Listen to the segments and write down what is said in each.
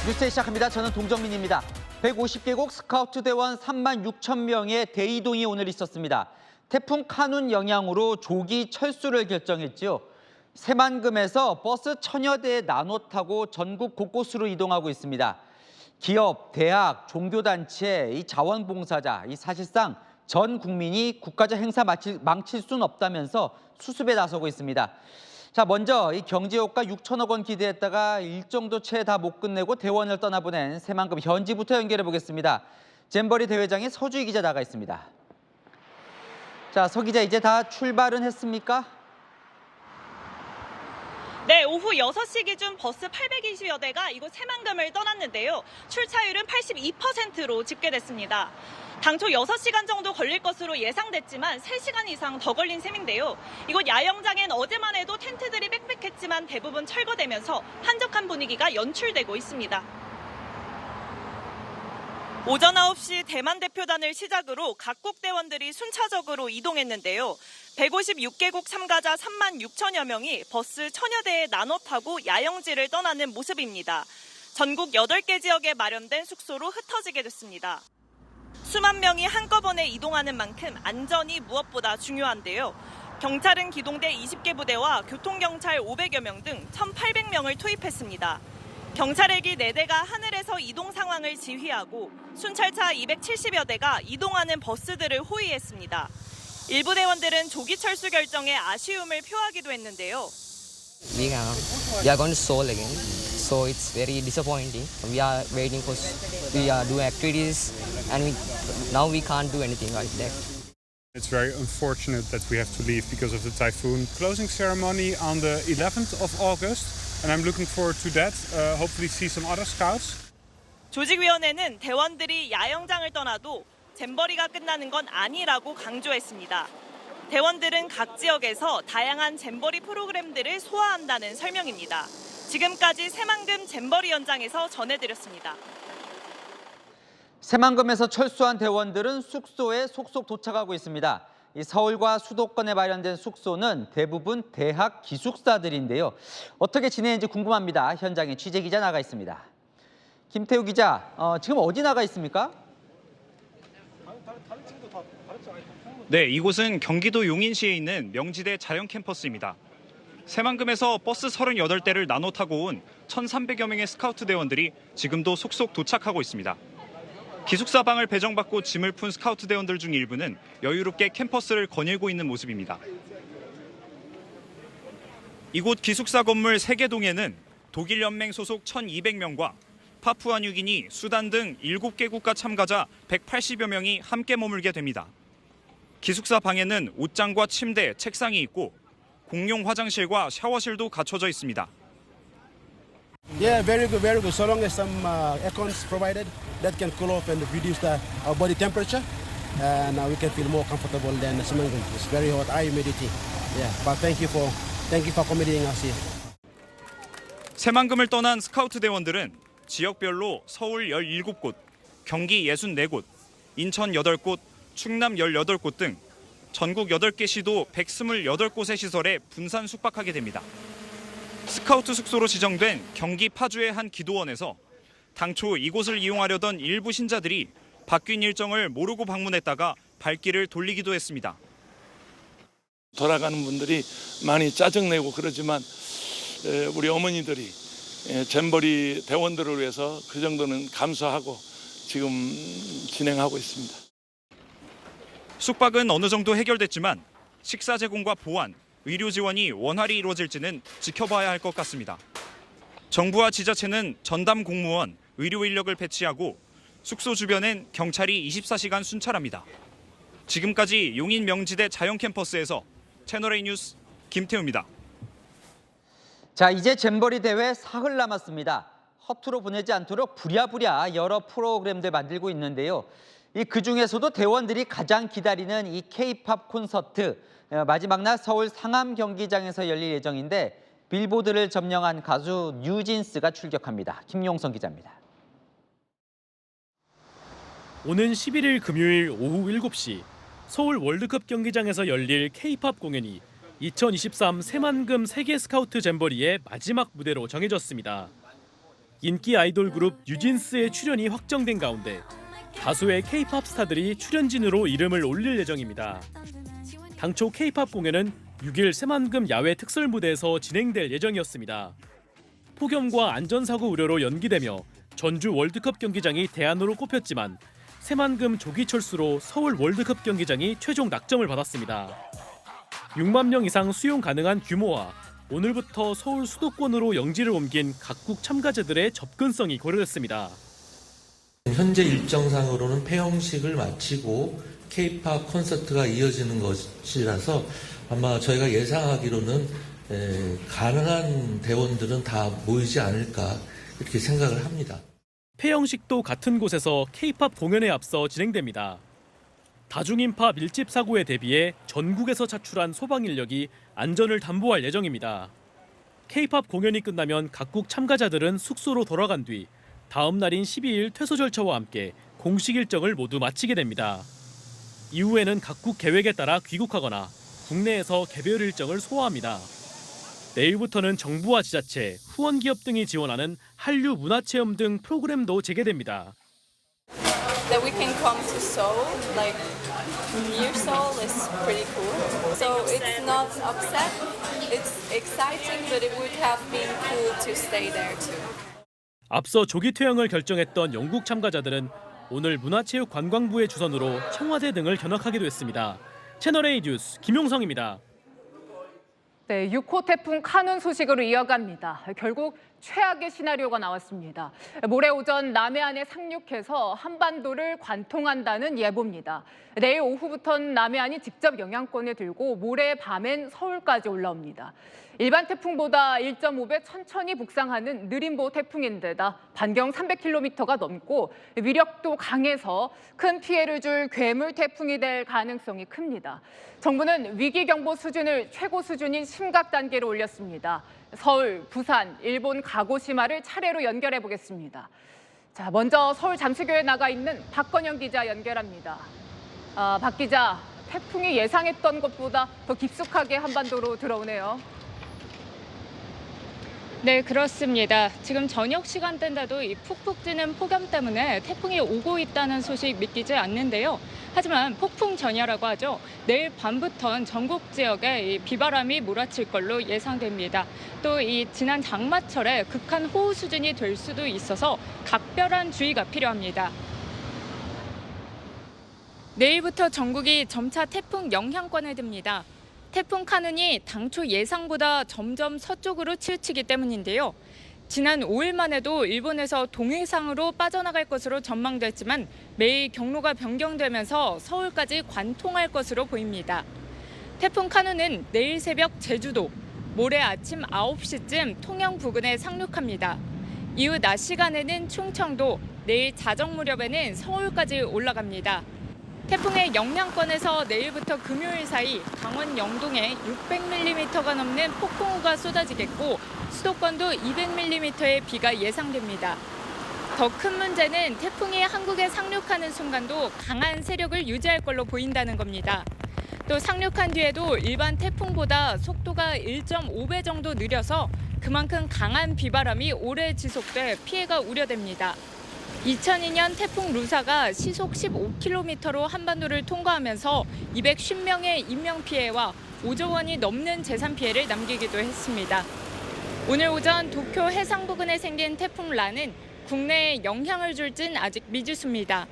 뉴스 시작합니다. 저는 동정민입니다. 150개국 스카우트 대원 3만 6천 명의 대이동이 오늘 있었습니다. 태풍 카눈 영향으로 조기 철수를 결정했지요. 새만금에서 버스 1000여 대에 나눠 타고 전국 곳곳으로 이동하고 있습니다. 기업, 대학, 종교단체, 이 자원봉사자, 이 사실상 전 국민이 국가적 행사 망칠 수는 없다면서 수습에 나서고 있습니다. 자, 먼저 이 경제 효과 6천억 원 기대했다가 일정도 채 다 못 끝내고 대원을 떠나보낸 새만금 현지부터 연결해 보겠습니다. 잼버리 대회장에 서주희 기자 나가 있습니다. 자, 서 기자, 이제 다 출발은 했습니까? 네, 오후 6시 기준 버스 820여 대가 이곳 새만금을 떠났는데요. 출차율은 82%로 집계됐습니다. 당초 6시간 정도 걸릴 것으로 예상됐지만 3시간 이상 더 걸린 셈인데요. 이곳 야영장엔 어제만 해도 텐트들이 빽빽했지만 대부분 철거되면서 한적한 분위기가 연출되고 있습니다. 오전 9시 대만 대표단을 시작으로 각국 대원들이 순차적으로 이동했는데요. 156개국 참가자 3만 6천여 명이 버스 1000여 대에 나눠 타고 야영지를 떠나는 모습입니다. 전국 8개 지역에 마련된 숙소로 흩어지게 됐습니다. 수만 명이 한꺼번에 이동하는 만큼 안전이 무엇보다 중요한데요. 경찰은 기동대 20개 부대와 교통경찰 500여 명 등 1,800명을 투입했습니다. 경찰헬기 4대가 하늘에서 이동 상황을 지휘하고 순찰차 270여 대가 이동하는 버스들을 호위했습니다. 일부 대원들은 조기 철수 결정에 아쉬움을 표하기도 했는데요. We are going to Seoul again, so it's very disappointing. We are waiting for, we are doing activities, and now we can't do anything like that. It's very unfortunate that we have to leave because of the typhoon. Closing ceremony on the 11th of August, and I'm looking forward to that. Hopefully see some other scouts. 조직위원회는 대원들이 야영장을 떠나도 잼버리가 끝나는 건 아니라고 강조했습니다. 대원들은 각 지역에서 다양한 잼버리 프로그램들을 소화한다는 설명입니다. 지금까지 새만금 잼버리 현장에서 전해드렸습니다. 새만금에서 철수한 대원들은 숙소에 속속 도착하고 있습니다. 이 서울과 수도권에 마련된 숙소는 대부분 대학 기숙사들인데요. 어떻게 지내는지 궁금합니다. 현장에 취재기자 나가 있습니다. 김태우 기자, 지금 어디 나가 있습니까? 네, 이곳은 경기도 용인시에 있는 명지대 자연캠퍼스입니다. 새만금에서 버스 38대를 나눠 타고 온 1,300여 명의 스카우트 대원들이 지금도 속속 도착하고 있습니다. 기숙사 방을 배정받고 짐을 푼 스카우트 대원들 중 일부는 여유롭게 캠퍼스를 거닐고 있는 모습입니다. 이곳 기숙사 건물 3개 동에는 독일 연맹 소속 1,200명과 파푸아뉴기니, 수단 등 7개 국가 참가자 180여 명이 함께 머물게 됩니다. 기숙사 방에는 옷장과 침대, 책상이 있고 공용 화장실과 샤워실도 갖춰져 있습니다. Yeah, very good, very good. So long as some aircons provided that can cool off and reduce our body temperature, and we can feel more comfortable than Semangum. It's very hot, high humidity. Yeah, but thank you for accommodating us here. 새만금을 떠난 스카우트 대원들은 지역별로 서울 17곳, 경기 64곳, 인천 8곳, 충남 18곳 등 전국 8개 시도 128곳의 시설에 분산 숙박하게 됩니다. 스카우트 숙소로 지정된 경기 파주의 한 기도원에서 당초 이곳을 이용하려던 일부 신자들이 바뀐 일정을 모르고 방문했다가 발길을 돌리기도 했습니다. 돌아가는 분들이 많이 짜증내고 그러지만 우리 어머니들이 잼버리 대원들을 위해서 그 정도는 감수하고 지금 진행하고 있습니다. 숙박은 어느 정도 해결됐지만 식사 제공과 보안, 의료 지원이 원활히 이루어질지는 지켜봐야 할 것 같습니다. 정부와 지자체는 전담 공무원, 의료 인력을 배치하고 숙소 주변엔 경찰이 24시간 순찰합니다. 지금까지 용인 명지대 자연캠퍼스에서 채널A 뉴스 김태우입니다. 자, 이제 잼버리 대회 사흘 남았습니다. 허투루 보내지 않도록 부랴부랴 여러 프로그램들 만들고 있는데요. 그중에서도 대원들이 가장 기다리는 이 K-팝 콘서트, 마지막 날 서울 상암 경기장에서 열릴 예정인데 빌보드를 점령한 가수 뉴진스가 출격합니다. 김용선 기자입니다. 오는 11일 금요일 오후 7시 서울 월드컵 경기장에서 열릴 K-팝 공연이 2023 새만금 세계 스카우트 잼버리의 마지막 무대로 정해졌습니다. 인기 아이돌 그룹 뉴진스의 출연이 확정된 가운데 다수의 K-팝 스타들이 출연진으로 이름을 올릴 예정입니다. 당초 K-팝 공연은 6일 새만금 야외 특설 무대에서 진행될 예정이었습니다. 폭염과 안전사고 우려로 연기되며 전주 월드컵 경기장이 대안으로 꼽혔지만 새만금 조기 철수로 서울 월드컵 경기장이 최종 낙점을 받았습니다. 6만 명 이상 수용 가능한 규모와 오늘부터 서울 수도권으로 영지를 옮긴 각국 참가자들의 접근성이 고려됐습니다. 현재 일정상으로는 폐영식을 마치고 K-팝 콘서트가 이어지는 것이라서 아마 저희가 예상하기로는 가능한 대원들은 다 모이지 않을까 이렇게 생각을 합니다. 폐영식도 같은 곳에서 K-팝 공연에 앞서 진행됩니다. 다중인파 밀집 사고에 대비해 전국에서 차출한 소방 인력이 안전을 담보할 예정입니다. K-팝 공연이 끝나면 각국 참가자들은 숙소로 돌아간 뒤 다음 날인 12일 퇴소 절차와 함께 공식 일정을 모두 마치게 됩니다. 이후에는 각국 계획에 따라 귀국하거나 국내에서 개별 일정을 소화합니다. 내일부터는 정부와 지자체, 후원기업 등이 지원하는 한류 문화체험 등 프로그램도 재개됩니다. That we can come to Seoul, like near Seoul, is pretty cool. So it's not upset, it's exciting, but it would have been cool to stay there too. 앞서 조기 퇴영을 결정했던 영국 참가자들은 오늘 문화체육관광부의 주선으로 청와대 등을 견학하기도 했습니다. 채널A 뉴스 김용성입니다. 네, 6호 태풍 카눈 소식으로 이어갑니다. 결국 최악의 시나리오가 나왔습니다. 모레 오전 남해안에 상륙해서 한반도를 관통한다는 예보입니다. 내일 오후부터는 남해안이 직접 영향권에 들고 모레 밤엔 서울까지 올라옵니다. 일반 태풍보다 1.5배 천천히 북상하는 느림보 태풍인데다 반경 300km가 넘고 위력도 강해서 큰 피해를 줄 괴물 태풍이 될 가능성이 큽니다. 정부는 위기경보 수준을 최고 수준인 심각 단계로 올렸습니다. 서울, 부산, 일본 가고시마를 차례로 연결해 보겠습니다. 자, 먼저 서울 잠수교에 나가 있는 박건영 기자 연결합니다. 박 기자, 태풍이 예상했던 것보다 더 깊숙하게 한반도로 들어오네요. 네, 그렇습니다. 지금 저녁 시간대인데도 이 푹푹 찌는 폭염 때문에 태풍이 오고 있다는 소식 믿기지 않는데요. 하지만 폭풍 전야라고 하죠. 내일 밤부터는 전국 지역에 이 비바람이 몰아칠 걸로 예상됩니다. 또 이 지난 장마철에 극한 호우 수준이 될 수도 있어서 각별한 주의가 필요합니다. 내일부터 전국이 점차 태풍 영향권에 듭니다. 태풍 카눈이 당초 예상보다 점점 서쪽으로 치우치기 때문인데요. 지난 5일만 해도 일본에서 동해상으로 빠져나갈 것으로 전망됐지만 매일 경로가 변경되면서 서울까지 관통할 것으로 보입니다. 태풍 카눈은 내일 새벽 제주도, 모레 아침 9시쯤 통영 부근에 상륙합니다. 이후 낮 시간에는 충청도, 내일 자정 무렵에는 서울까지 올라갑니다. 태풍의 영향권에서 내일부터 금요일 사이 강원 영동에 600mm가 넘는 폭풍우가 쏟아지겠고 수도권도 200mm의 비가 예상됩니다. 더 큰 문제는 태풍이 한국에 상륙하는 순간도 강한 세력을 유지할 걸로 보인다는 겁니다. 또 상륙한 뒤에도 일반 태풍보다 속도가 1.5배 정도 느려서 그만큼 강한 비바람이 오래 지속돼 피해가 우려됩니다. 2002년 태풍 루사가 시속 15km로 한반도를 통과하면서 250명의 인명피해와 5조 원이 넘는 재산 피해를 남기기도 했습니다. 오늘 오전 도쿄 해상 부근에 생긴 태풍 라는 국내에 영향을 줄진 아직 미지수입니다.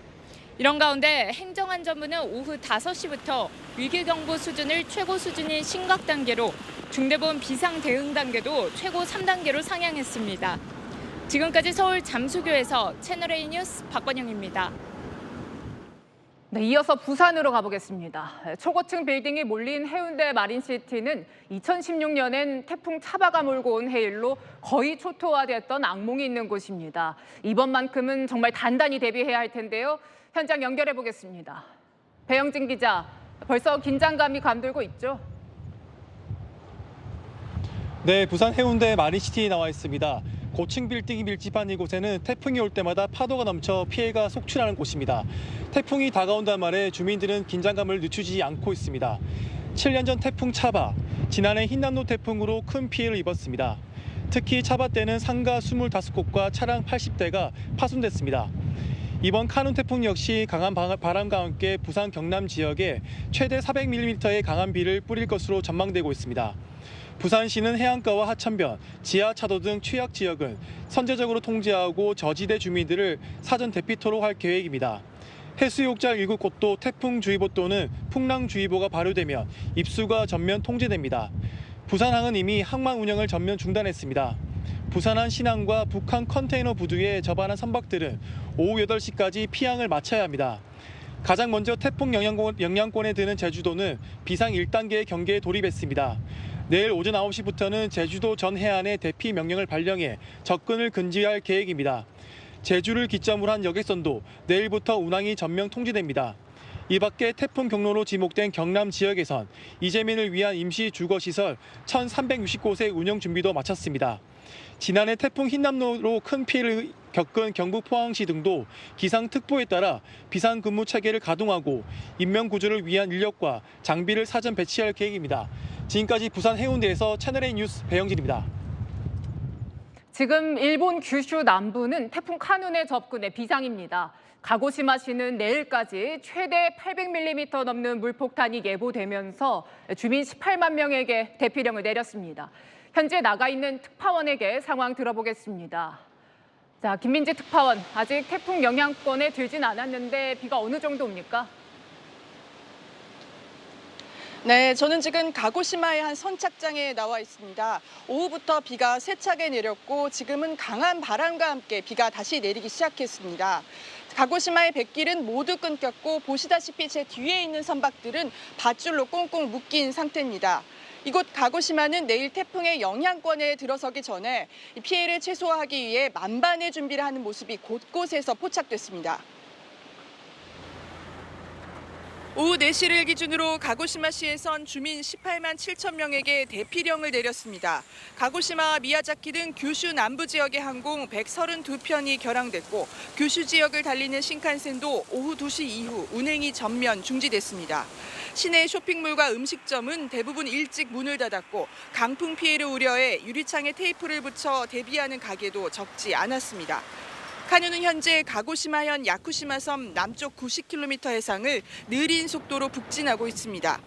이런 가운데 행정안전부는 오후 5시부터 위기경보 수준을 최고 수준인 심각 단계로 중대본 비상 대응 단계도 최고 3단계로 상향했습니다. 지금까지 서울 잠수교에서 채널A 뉴스 박건영입니다. 네, 이어서 부산으로 가보겠습니다. 초고층 빌딩이 몰린 해운대 마린시티는 2016년엔 태풍 차바가 몰고 온 해일로 거의 초토화됐던 악몽이 있는 곳입니다. 이번만큼은 정말 단단히 대비해야 할 텐데요. 현장 연결해 보겠습니다. 배영진 기자, 벌써 긴장감이 감돌고 있죠? 네, 부산 해운대 마린시티에 나와 있습니다. 고층 빌딩이 밀집한 이곳에는 태풍이 올 때마다 파도가 넘쳐 피해가 속출하는 곳입니다. 태풍이 다가온다는 말에 주민들은 긴장감을 늦추지 않고 있습니다. 7년 전 태풍 차바, 지난해 흰남노 태풍으로 큰 피해를 입었습니다. 특히 차밭대는 상가 25곳과 차량 80대가 파손됐습니다. 이번 카눈 태풍 역시 강한 바람과 함께 부산 경남 지역에 최대 400mm의 강한 비를 뿌릴 것으로 전망되고 있습니다. 부산시는 해안가와 하천변, 지하차도 등 취약 지역은 선제적으로 통제하고 저지대 주민들을 사전 대피토록 할 계획입니다. 해수욕장 7곳도 태풍주의보 또는 풍랑주의보가 발효되면 입수가 전면 통제됩니다. 부산항은 이미 항만 운영을 전면 중단했습니다. 부산항 신항과 북한 컨테이너 부두에 접안한 선박들은 오후 8시까지 피항을 마쳐야 합니다. 가장 먼저 태풍 영향권에 드는 제주도는 비상 1단계의 경계에 돌입했습니다. 내일 오전 9시부터는 제주도 전 해안에 대피 명령을 발령해 접근을 금지할 계획입니다. 제주를 기점으로 한 여객선도 내일부터 운항이 전면 통제됩니다. 이 밖에 태풍 경로로 지목된 경남 지역에선 이재민을 위한 임시 주거시설 1,360곳의 운영 준비도 마쳤습니다. 지난해 태풍 흰남노로 큰 피해를 겪은 경북 포항시 등도 기상특보에 따라 비상근무 체계를 가동하고 인명구조를 위한 인력과 장비를 사전 배치할 계획입니다. 지금까지 부산 해운대에서 채널A 뉴스 배영진입니다. 지금 일본 규슈 남부는 태풍 카눈의 접근에 비상입니다. 가고시마시는 내일까지 최대 800mm 넘는 물폭탄이 예보되면서 주민 18만 명에게 대피령을 내렸습니다. 현재 나가 있는 특파원에게 상황 들어보겠습니다. 자, 김민지 특파원, 아직 태풍 영향권에 들진 않았는데 비가 어느 정도입니까? 네, 저는 지금 가고시마의 한 선착장에 나와 있습니다. 오후부터 비가 세차게 내렸고 지금은 강한 바람과 함께 비가 다시 내리기 시작했습니다. 가고시마의 뱃길은 모두 끊겼고 보시다시피 제 뒤에 있는 선박들은 밧줄로 꽁꽁 묶인 상태입니다. 이곳 가고시마는 내일 태풍의 영향권에 들어서기 전에 피해를 최소화하기 위해 만반의 준비를 하는 모습이 곳곳에서 포착됐습니다. 오후 4시를 기준으로 가고시마시에선 주민 18만 7천 명에게 대피령을 내렸습니다. 가고시마와 미야자키 등 규슈 남부 지역의 항공 132편이 결항됐고 규슈 지역을 달리는 신칸센도 오후 2시 이후 운행이 전면 중지됐습니다. 시내 쇼핑몰과 음식점은 대부분 일찍 문을 닫았고 강풍 피해를 우려해 유리창에 테이프를 붙여 대비하는 가게도 적지 않았습니다. 카눈은 현재 가고시마현 야쿠시마 섬 남쪽 90km 해상을 느린 속도로 북진하고 있습니다.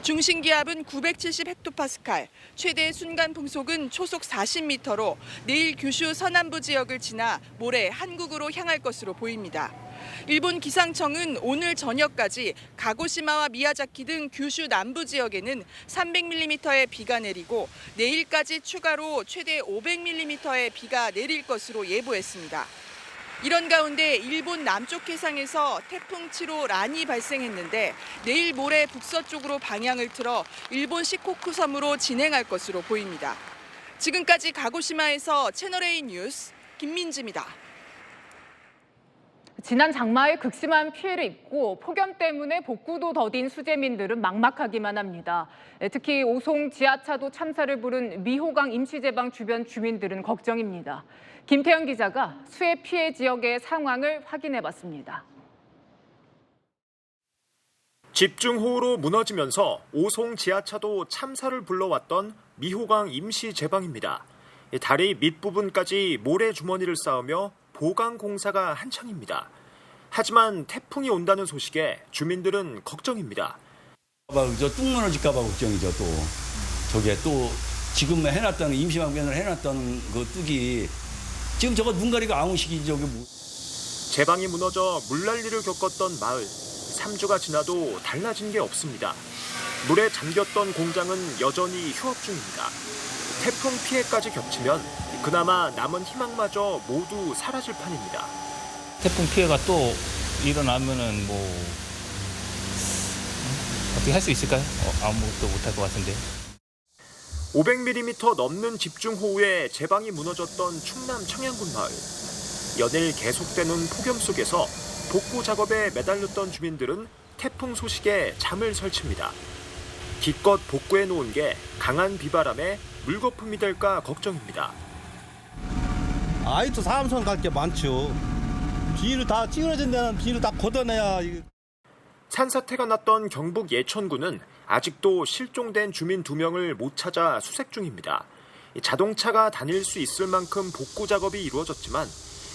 중심 기압은 970헥토파스칼, 최대 순간 풍속은 초속 40m로 내일 규슈 서남부 지역을 지나 모레 한국으로 향할 것으로 보입니다. 일본 기상청은 오늘 저녁까지 가고시마와 미야자키 등 규슈 남부 지역에는 300mm의 비가 내리고 내일까지 추가로 최대 500mm의 비가 내릴 것으로 예보했습니다. 이런 가운데 일본 남쪽 해상에서 태풍 7호 란이 발생했는데 내일 모레 북서쪽으로 방향을 틀어 일본 시코쿠 섬으로 진행할 것으로 보입니다. 지금까지 가고시마에서 채널A 뉴스 김민지입니다. 지난 장마에 극심한 피해를 입고 폭염 때문에 복구도 더딘 수재민들은 막막하기만 합니다. 특히 오송 지하차도 참사를 부른 미호강 임시제방 주변 주민들은 걱정입니다. 김태현 기자가 수해 피해 지역의 상황을 확인해봤습니다. 집중호우로 무너지면서 오송 지하차도 참사를 불러왔던 미호강 임시제방입니다. 다리 밑부분까지 모래주머니를 쌓으며 보강 공사가 한창입니다. 하지만 태풍이 온다는 소식에 주민들은 걱정입니다. 뚝 무너질까 봐 걱정이죠. 또 저게 또 지금 해놨다는 임시방변을 해놨다는 그 뚝이 지금 저거 눈가리가 아웅식이지 저게 뭐. 제방이 무너져 물난리를 겪었던 마을. 3주가 지나도 달라진 게 없습니다. 물에 잠겼던 공장은 여전히 휴업 중입니다. 태풍 피해까지 겹치면 그나마 남은 희망마저 모두 사라질 판입니다. 태풍 피해가 또 일어나면은 뭐 어떻게 할 수 있을까요? 아무것도 못할 것 같은데. 500mm 넘는 집중호우에 제방이 무너졌던 충남 청양군 마을. 연일 계속되는 폭염 속에서 복구 작업에 매달렸던 주민들은 태풍 소식에 잠을 설칩니다. 기껏 복구해 놓은 게 강한 비바람에 물거품이 될까 걱정입니다. 아직도 사람손 갈 게 많죠. 비를 다 찌그러진 데는 비를 다 걷어내야. 산사태가 났던 경북 예천군은 아직도 실종된 주민 2명을 못 찾아 수색 중입니다. 자동차가 다닐 수 있을 만큼 복구 작업이 이루어졌지만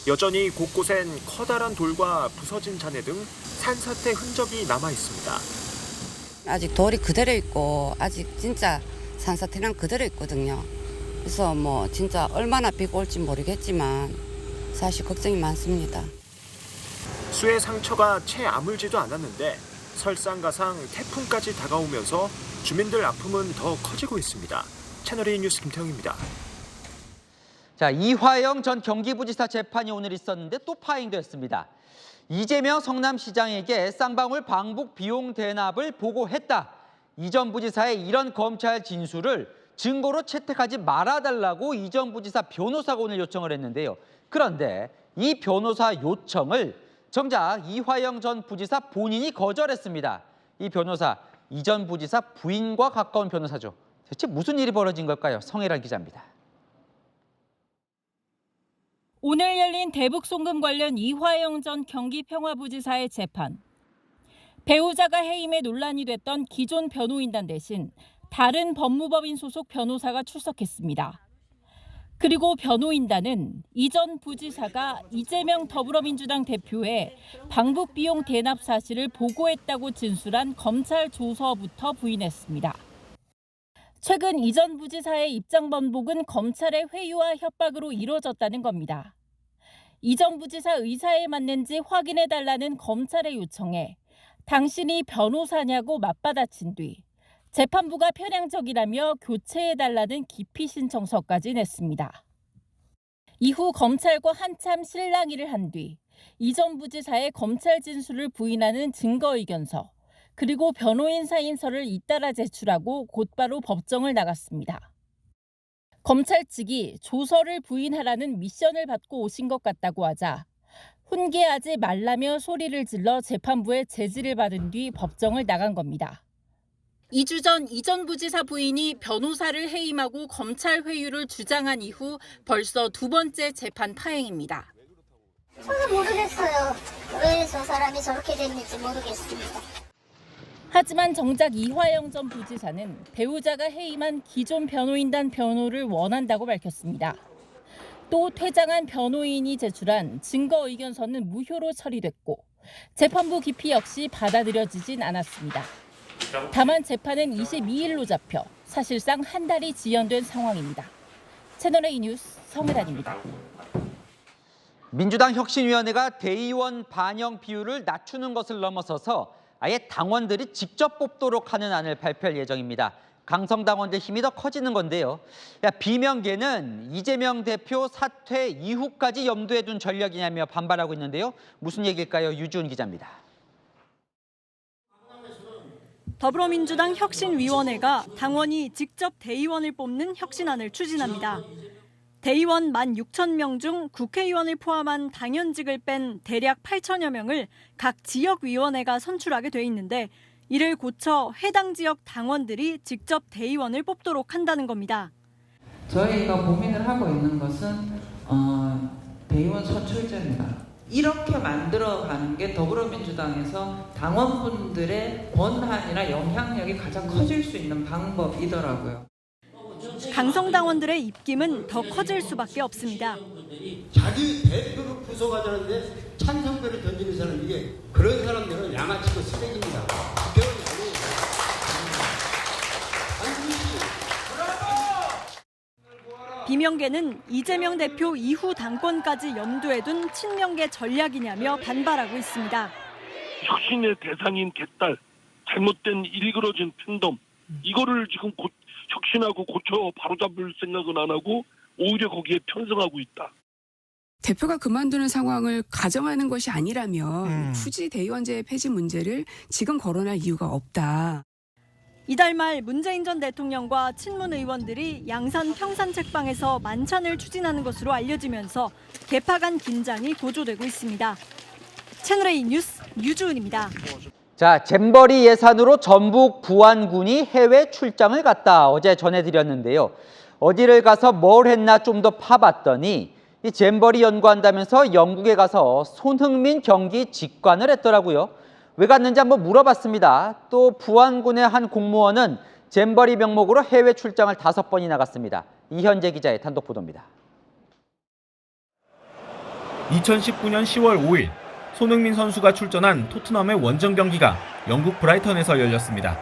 여전히 곳곳엔 커다란 돌과 부서진 잔해 등 산사태 흔적이 남아 있습니다. 아직 돌이 그대로 있고 아직 진짜 산사태랑 그대로 있거든요. 그래서 뭐 진짜 얼마나 비가 올지 모르겠지만 사실 걱정이 많습니다. 수의 상처가 채 아물지도 않았는데 설상가상 태풍까지 다가오면서 주민들 아픔은 더 커지고 있습니다. 채널A 뉴스 김태형입니다. 자, 이화영 전 경기부지사 재판이 오늘 있었는데 또 파행됐습니다. 이재명 성남시장에게 쌍방울 방북 비용 대납을 보고했다. 이 전 부지사의 이런 검찰 진술을 증거로 채택하지 말아달라고 이 전 부지사 변호사가 오늘 요청을 했는데요. 그런데 이 변호사 요청을 정작 이화영 전 부지사 본인이 거절했습니다. 이 변호사, 이 전 부지사 부인과 가까운 변호사죠. 대체 무슨 일이 벌어진 걸까요? 성혜란 기자입니다. 오늘 열린 대북송금 관련 이화영 전 경기평화부지사의 재판. 배우자가 해임에 논란이 됐던 기존 변호인단 대신 다른 법무법인 소속 변호사가 출석했습니다. 그리고 변호인단은 이 전 부지사가 이재명 더불어민주당 대표의 방북 비용 대납 사실을 보고했다고 진술한 검찰 조서부터 부인했습니다. 최근 이 전 부지사의 입장 번복은 검찰의 회유와 협박으로 이루어졌다는 겁니다. 이 전 부지사 의사에 맞는지 확인해달라는 검찰의 요청에 당신이 변호사냐고 맞받아친 뒤 재판부가 편향적이라며 교체해달라는 기피 신청서까지 냈습니다. 이후 검찰과 한참 실랑이를 한 뒤 이 전 부지사의 검찰 진술을 부인하는 증거의견서 그리고 변호인 사인서를 잇따라 제출하고 곧바로 법정을 나갔습니다. 검찰 측이 조서를 부인하라는 미션을 받고 오신 것 같다고 하자 훈계하지 말라며 소리를 질러 재판부의 제지를 받은 뒤 법정을 나간 겁니다. 2주 전 이 전 부지사 부인이 변호사를 해임하고 검찰 회유를 주장한 이후 벌써 두 번째 재판 파행입니다. 저는 모르겠어요. 왜 저 사람이 저렇게 됐는지 모르겠습니다. 하지만 정작 이화영 전 부지사는 배우자가 해임한 기존 변호인단 변호를 원한다고 밝혔습니다. 또 퇴장한 변호인이 제출한 증거의견서는 무효로 처리됐고 재판부 기피 역시 받아들여지진 않았습니다. 다만 재판은 22일로 잡혀 사실상 한 달이 지연된 상황입니다. 채널A 뉴스 성혜란입니다. 민주당 혁신위원회가 대의원 반영 비율을 낮추는 것을 넘어서서 아예 당원들이 직접 뽑도록 하는 안을 발표할 예정입니다. 강성당원들 힘이 더 커지는 건데요. 비명계는 이재명 대표 사퇴 이후까지 염두에 둔 전략이냐며 반발하고 있는데요. 무슨 얘기일까요? 유지훈 기자입니다. 더불어민주당 혁신위원회가 당원이 직접 대의원을 뽑는 혁신안을 추진합니다. 대의원 16,000명 중 국회의원을 포함한 당연직을 뺀 대략 8천여 명을 각 지역위원회가 선출하게 돼 있는데 이를 고쳐 해당 지역 당원들이 직접 대의원을 뽑도록 한다는 겁니다. 저희가 고민을 하고 있는 것은 대의원 선출제입니다. 이렇게 만들어가는 게 더불어민주당에서 당원분들의 권한이나 영향력이 가장 커질 수 있는 방법이더라고요. 강성당원들의 입김은 더 커질 수밖에 없습니다. 자기 대표를 부숴가자는데 찬성표를 던지는 사람 이게 그런 사람들은 양아치고 쓰레기입니다. 비명계는 이재명 대표 이후 당권까지 염두에 둔 친명계 전략이냐며 반발하고 있습니다. 혁신의 대상인 개딸, 잘못된 일그러진 팬덤, 이거를 지금 혁신하고 고쳐 바로잡을 생각은 안 하고 오히려 거기에 편성하고 있다. 대표가 그만두는 상황을 가정하는 것이 아니라면 굳이 대의원제 폐지 문제를 지금 거론할 이유가 없다. 이달 말 문재인 전 대통령과 친문 의원들이 양산 평산 책방에서 만찬을 추진하는 것으로 알려지면서 개파 간 긴장이 고조되고 있습니다. 채널A 뉴스 유주은입니다. 자, 잼버리 예산으로 전북 부안군이 해외 출장을 갔다 어제 전해드렸는데요. 어디를 가서 뭘 했나 좀 더 파봤더니 이 잼버리 연구한다면서 영국에 가서 손흥민 경기 직관을 했더라고요. 왜 갔는지 한번 물어봤습니다. 또 부안군의 한 공무원은 잼버리 명목으로 해외 출장을 5번이 나갔습니다. 이현재 기자의 단독 보도입니다. 2019년 10월 5일 손흥민 선수가 출전한 토트넘의 원정 경기가 영국 브라이턴에서 열렸습니다.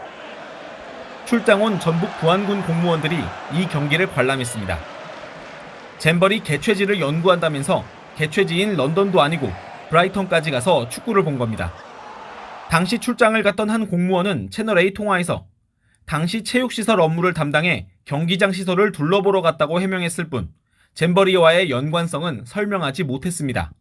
출장 온 전북 부안군 공무원들이 이 경기를 관람했습니다. 잼버리 개최지를 연구한다면서 개최지인 런던도 아니고 브라이턴까지 가서 축구를 본 겁니다. 당시 출장을 갔던 한 공무원은 채널A 통화에서 당시 체육시설 업무를 담당해 경기장 시설을 둘러보러 갔다고 해명했을 뿐 잼버리와의 연관성은 설명하지 못했습니다.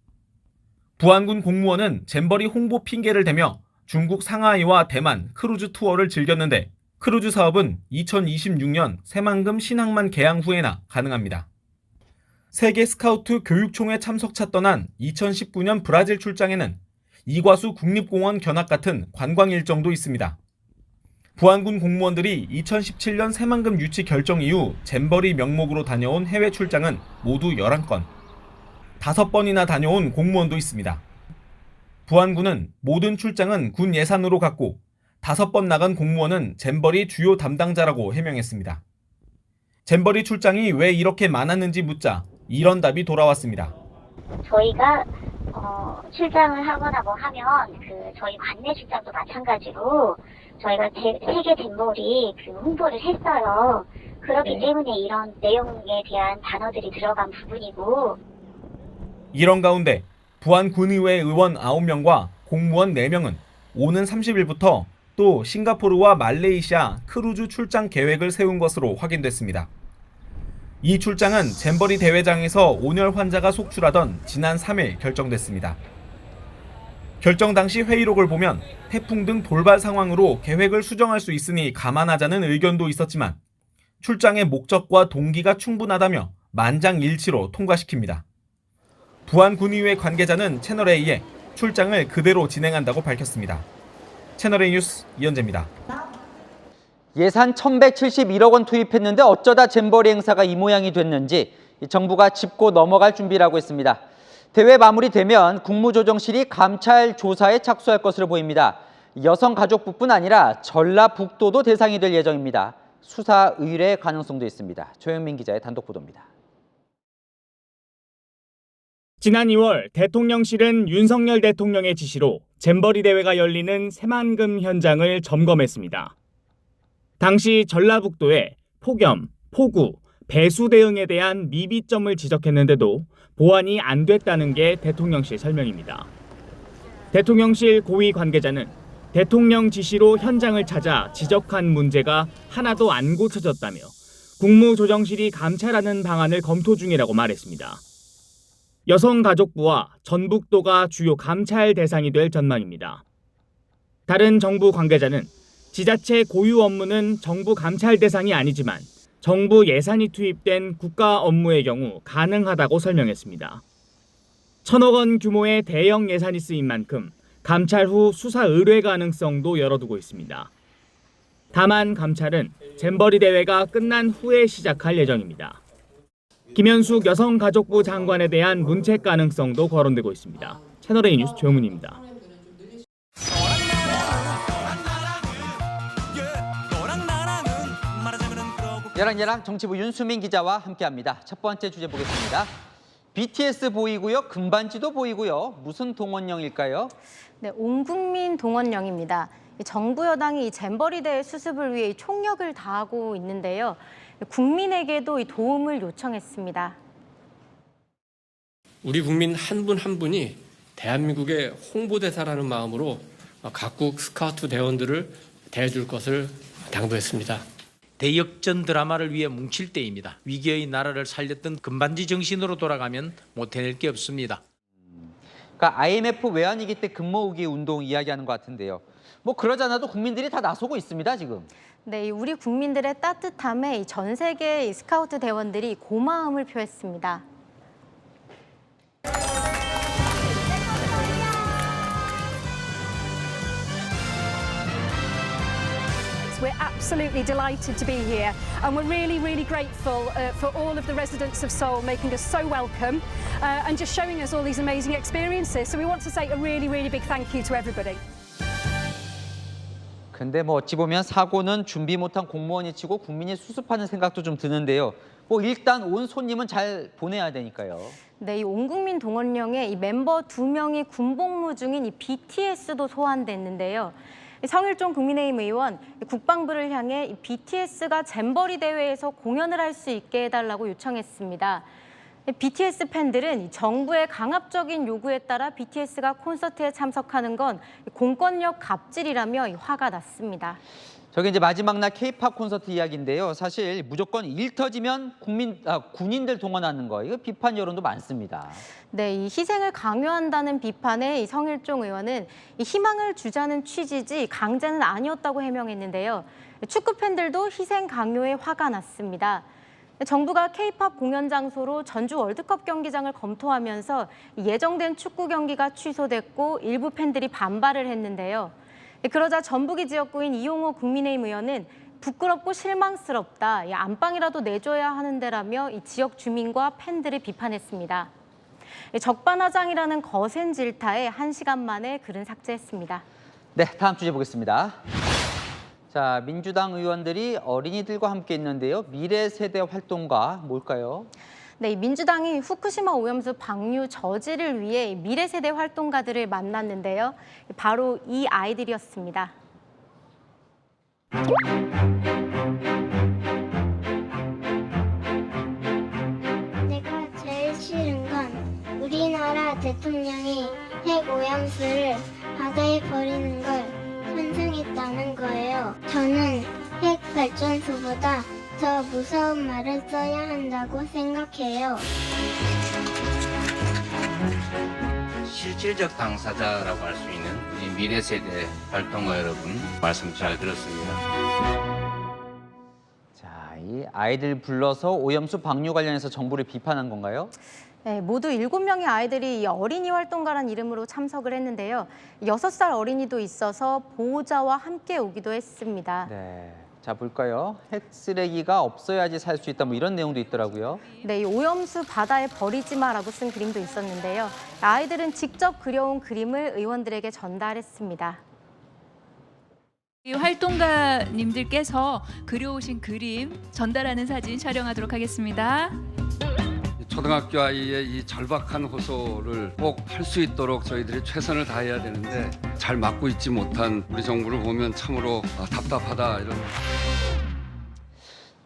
부안군 공무원은 잼버리 홍보 핑계를 대며 중국 상하이와 대만 크루즈 투어를 즐겼는데 크루즈 사업은 2026년 새만금 신항만 개항 후에나 가능합니다. 세계 스카우트 교육총회 참석차 떠난 2019년 브라질 출장에는 이과수 국립공원 견학 같은 관광 일정도 있습니다. 부안군 공무원들이 2017년 새만금 유치 결정 이후 잼버리 명목으로 다녀온 해외 출장은 모두 11건. 5번이나 다녀온 공무원도 있습니다. 부안군은 모든 출장은 군 예산으로 갔고 5번 나간 공무원은 잼버리 주요 담당자라고 해명했습니다. 잼버리 출장이 왜 이렇게 많았는지 묻자 이런 답이 돌아왔습니다. 저희가 출장을 하거나 뭐 하면 저희 관내 출장도 마찬가지로 저희가 세계 잼버리 홍보를 했어요. 그렇기 때문에 이런 내용에 대한 단어들이 들어간 부분이고. 이런 가운데 부안군의회 의원 9명과 공무원 4명은 오는 30일부터 또 싱가포르와 말레이시아 크루즈 출장 계획을 세운 것으로 확인됐습니다. 이 출장은 잼버리 대회장에서 온열 환자가 속출하던 지난 3일 결정됐습니다. 결정 당시 회의록을 보면 태풍 등 돌발 상황으로 계획을 수정할 수 있으니 감안하자는 의견도 있었지만 출장의 목적과 동기가 충분하다며 만장일치로 통과시킵니다. 부안군의회 관계자는 채널A에 출장을 그대로 진행한다고 밝혔습니다. 채널A 뉴스 이현재입니다. 예산 1,171억 원 투입했는데 어쩌다 잼버리 행사가 이 모양이 됐는지 정부가 짚고 넘어갈 준비라고 했습니다. 대회 마무리되면 국무조정실이 감찰 조사에 착수할 것으로 보입니다. 여성가족부뿐 아니라 전라북도도 대상이 될 예정입니다. 수사 의뢰 가능성도 있습니다. 조영민 기자의 단독 보도입니다. 지난 2월 대통령실은 윤석열 대통령의 지시로 잼버리 대회가 열리는 새만금 현장을 점검했습니다. 당시 전라북도에 폭염, 폭우, 배수 대응에 대한 미비점을 지적했는데도 보완이 안 됐다는 게 대통령실 설명입니다. 대통령실 고위 관계자는 대통령 지시로 현장을 찾아 지적한 문제가 하나도 안 고쳐졌다며 국무조정실이 감찰하는 방안을 검토 중이라고 말했습니다. 여성가족부와 전북도가 주요 감찰 대상이 될 전망입니다. 다른 정부 관계자는 지자체 고유 업무는 정부 감찰 대상이 아니지만 정부 예산이 투입된 국가 업무의 경우 가능하다고 설명했습니다. 1,000억 원 규모의 대형 예산이 쓰인 만큼 감찰 후 수사 의뢰 가능성도 열어두고 있습니다. 다만 감찰은 잼버리 대회가 끝난 후에 시작할 예정입니다. 김현숙 여성가족부 장관에 대한 문책 가능성도 거론되고 있습니다. 채널A 뉴스 조영문입니다. 야랑야랑 정치부 윤수민 기자와 함께합니다. 첫 번째 주제 보겠습니다. BTS 보이고요, 금반지도 보이고요. 무슨 동원령일까요? 네, 온 국민 동원령입니다. 정부 여당이 이 잼버리 대회 수습을 위해 총력을 다하고 있는데요. 국민에게도 이 도움을 요청했습니다. 우리 국민 한 분 한 분이 대한민국의 홍보대사라는 마음으로 각국 스카우트 대원들을 대해줄 것을 당부했습니다. 대역전 드라마를 위해 뭉칠 때입니다. 위기의 나라를 살렸던 금반지 정신으로 돌아가면 못 해낼 게 없습니다. 그러니까 IMF 외환위기 때 금모으기 운동 이야기하는 것 같은데요. 뭐 그러잖아도 국민들이 다 나서고 있습니다, 지금. 네, 우리 국민들의 따뜻함에 전 세계 스카우트 대원들이 고마움을 표했습니다. We're absolutely delighted to be here, and we're really grateful for all of the residents of Seoul making us so welcome and just showing us all these amazing experiences. So we want to say a really big thank you to everybody. 근데 뭐 어찌 보면 사고는 준비 못한 공무원이 치고 국민이 수습하는 생각도 좀 드는데요. 뭐 일단 온 손님은 잘 보내야 되니까요. 네, 이 온국민 동원령에 이 멤버 2명이 군복무 중인 이 BTS도 소환됐는데요. 성일종 국민의힘 의원, 국방부를 향해 이 BTS가 잼버리 대회에서 공연을 할 수 있게 해달라고 요청했습니다. BTS 팬들은 정부의 강압적인 요구에 따라 BTS가 콘서트에 참석하는 건 공권력 갑질이라며 화가 났습니다. 저게 이제 마지막 날 K-팝 콘서트 이야기인데요. 사실 무조건 일 터지면 군인들 동원하는 거, 이거 비판 여론도 많습니다. 네, 이 희생을 강요한다는 비판에 이 성일종 의원은 이 희망을 주자는 취지지 강제는 아니었다고 해명했는데요. 축구 팬들도 희생 강요에 화가 났습니다. 정부가 K-팝 공연 장소로 전주 월드컵 경기장을 검토하면서 예정된 축구 경기가 취소됐고 일부 팬들이 반발을 했는데요. 그러자 전북이 지역구인 이용호 국민의힘 의원은 부끄럽고 실망스럽다, 안방이라도 내줘야 하는데라며 이 지역 주민과 팬들을 비판했습니다. 적반하장이라는 거센 질타에 1시간 만에 글은 삭제했습니다. 네, 다음 주제 보겠습니다. 자, 민주당 의원들이 어린이들과 함께 있는데요. 미래 세대 활동가 뭘까요? 네, 민주당이 후쿠시마 오염수 방류 저지를 위해 미래 세대 활동가들을 만났는데요. 바로 이 아이들이었습니다. 내가 제일 싫은 건 우리나라 대통령이 핵 오염수를 바다에 버리는 걸 찬성했다는 거예요. 저는 핵 발전소보다 더 무서운 말을 써야 한다고 생각해요. 실질적 당사자라고 할 수 있는 우리 미래 세대 활동가 여러분 말씀 잘 들었습니다. 자, 이 아이들 불러서 오염수 방류 관련해서 정부를 비판한 건가요? 네, 모두 7명의 아이들이 이 어린이 활동가란 이름으로 참석을 했는데요. 6살 어린이도 있어서 보호자와 함께 오기도 했습니다. 네, 자 볼까요? 핵 쓰레기가 없어야지 살 수 있다, 뭐 이런 내용도 있더라고요. 네, 이 오염수 바다에 버리지 마라고 쓴 그림도 있었는데요. 아이들은 직접 그려온 그림을 의원들에게 전달했습니다. 이 활동가님들께서 그려오신 그림 전달하는 사진 촬영하도록 하겠습니다. 초등학교 아이의 이 절박한 호소를 꼭 할 수 있도록 저희들이 최선을 다해야 되는데 잘 맡고 있지 못한 우리 정부를 보면 참으로 답답하다, 이런.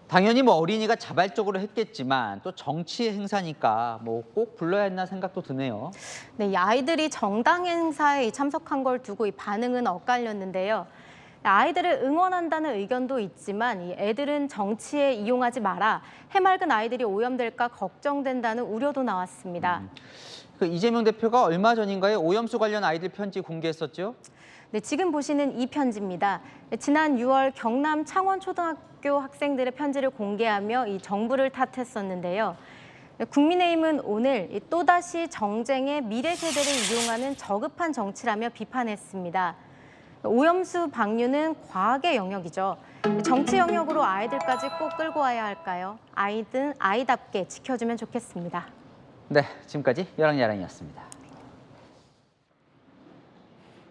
당연히 뭐 어린이가 자발적으로 했겠지만 또 정치 행사니까 뭐 꼭 불러야 했나 생각도 드네요. 네, 이 아이들이 정당 행사에 참석한 걸 두고 이 반응은 엇갈렸는데요. 아이들을 응원한다는 의견도 있지만 이 애들은 정치에 이용하지 마라, 해맑은 아이들이 오염될까 걱정된다는 우려도 나왔습니다. 그 이재명 대표가 얼마 전인가요? 오염수 관련 아이들 편지 공개했었죠? 네, 지금 보시는 이 편지입니다. 지난 6월 경남 창원초등학교 학생들의 편지를 공개하며 이 정부를 탓했었는데요. 국민의힘은 오늘 또다시 정쟁의 미래 세대를 이용하는 저급한 정치라며 비판했습니다. 오염수 방류는 과학의 영역이죠. 정치 영역으로 아이들까지 꼭 끌고 와야 할까요? 아이든 아이답게 지켜주면 좋겠습니다. 네, 지금까지 여랑야랑이었습니다.